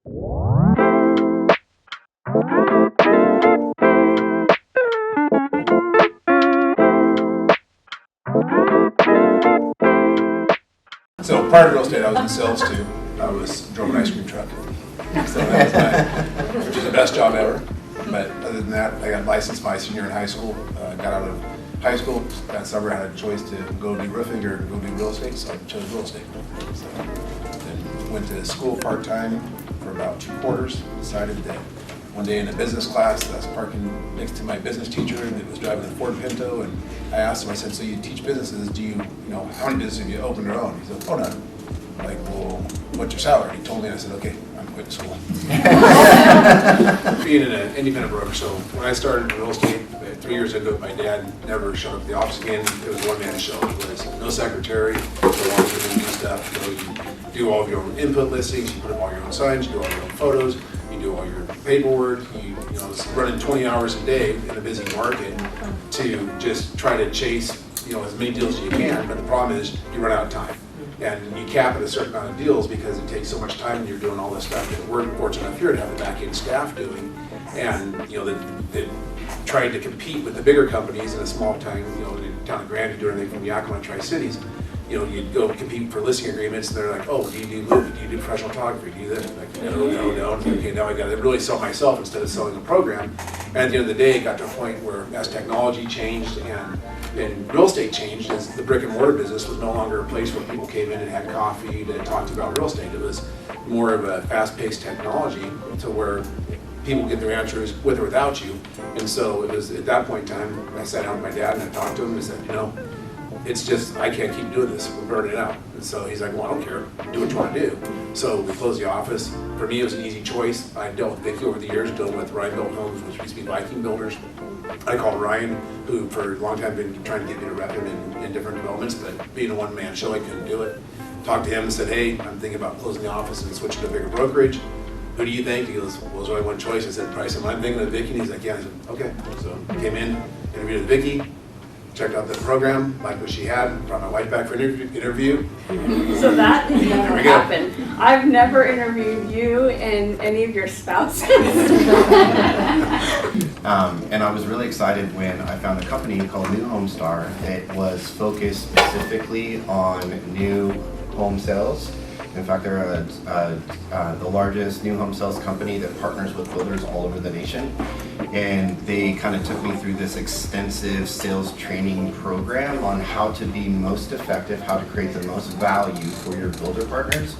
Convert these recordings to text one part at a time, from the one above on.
So prior to real estate, I was in sales too. I drove an ice cream truck. So that was which is the best job ever. But other than that, I got licensed my senior in high school. Got out of high school that summer, I had a choice to go do roofing or go do real estate, so I chose real estate. So then went to school part-time for about 2 quarters. Decided that one day in a business class, I was parking next to my business teacher, and it was driving a Ford Pinto, and I asked him, I said, so you teach businesses, do you know, how many businesses have you opened or owned? He said, oh, none. I'm like, well, what's your salary? He told me, and I said, okay, I'm quitting school. Being an independent broker, so when I started in real estate, 3 years into it, my dad never showed up at the office again. It was a one-man show. It was no secretary, no one to do stuff. You do all of your own input listings, you put up all your own signs, you do all your own photos, you do all your paperwork, you know, it's running 20 hours a day in a busy market to just try to chase, you know, as many deals as you can, but the problem is you run out of time. And you cap at a certain amount of deals because it takes so much time and you're doing all this stuff that we're fortunate enough here to have the back end staff doing. And, you know, that trying to compete with the bigger companies in a small town, you know, in the town of Grand, you do everything from Yakima to Tri-Cities. You know, you'd go compete for listing agreements and they're like, oh, do you do movie? Do you do professional photography? Do you do this? Like, no. Okay, now I got to really sell myself instead of selling a program. And at the end of the day, it got to a point where as technology changed and real estate changed, as the brick and mortar business was no longer a place where people came in and had coffee to talk about real estate. It was more of a fast-paced technology to where people get their answers with or without you. And so it was at that point in time, I sat down with my dad and I talked to him and said, you know, it's just, I can't keep doing this, we're burning it out. And so he's like, well, I don't care, do what you want to do. So we closed the office. For me, it was an easy choice. I dealt with Vicky over the years, dealing with Ryan Built Homes, which used to be Viking Builders. I called Ryan, who for a long time been trying to get me to rep him in different developments, but being a one-man show, I couldn't do it. Talked to him and said, hey, I'm thinking about closing the office and switching to a bigger brokerage. Who do you think? He goes, well, there's only one choice. I said, Price. And I'm thinking of Vicky, and he's like, yeah. I said, okay. So I came in, interviewed with Vicky, checked out the program, liked what she had, brought my wife back for an interview. So that has never happened. I've never interviewed you and any of your spouses. And I was really excited when I found a company called New Home Star that was focused specifically on new home sales. In fact, they're the largest new home sales company that partners with builders all over the nation. And they kind of took me through this extensive sales training program on how to be most effective, how to create the most value for your builder partners,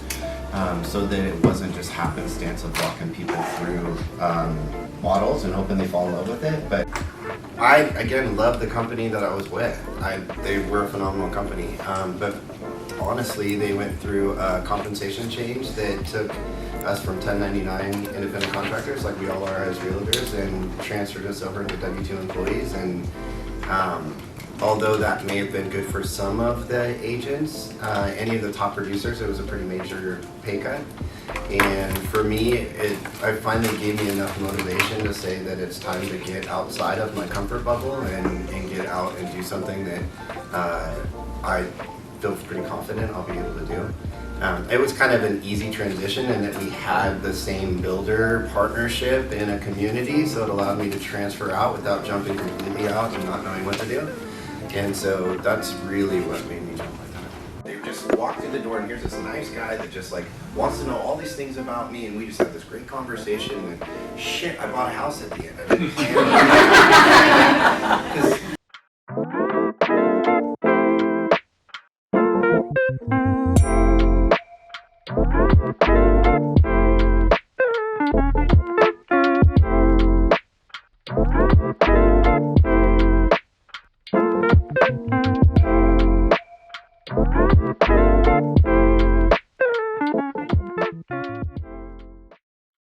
so that it wasn't just happenstance of walking people through models and hoping they fall in love with it. But I, again, love the company that I was with. They were a phenomenal company. But honestly, they went through a compensation change that took us from 1099 independent contractors, like we all are as realtors, and transferred us over into W-2 employees. And although that may have been good for some of the agents, any of the top producers, it was a pretty major pay cut. And for me, it finally gave me enough motivation to say that it's time to get outside of my comfort bubble and get out and do something that I feel pretty confident I'll be able to do. It was kind of an easy transition in that we had the same builder partnership in a community, so it allowed me to transfer out without jumping completely out and not knowing what to do. And so that's really what made me jump like that. They just walked through the door and here's this nice guy that just like wants to know all these things about me, and we just had this great conversation, and shit, I bought a house at the end of it.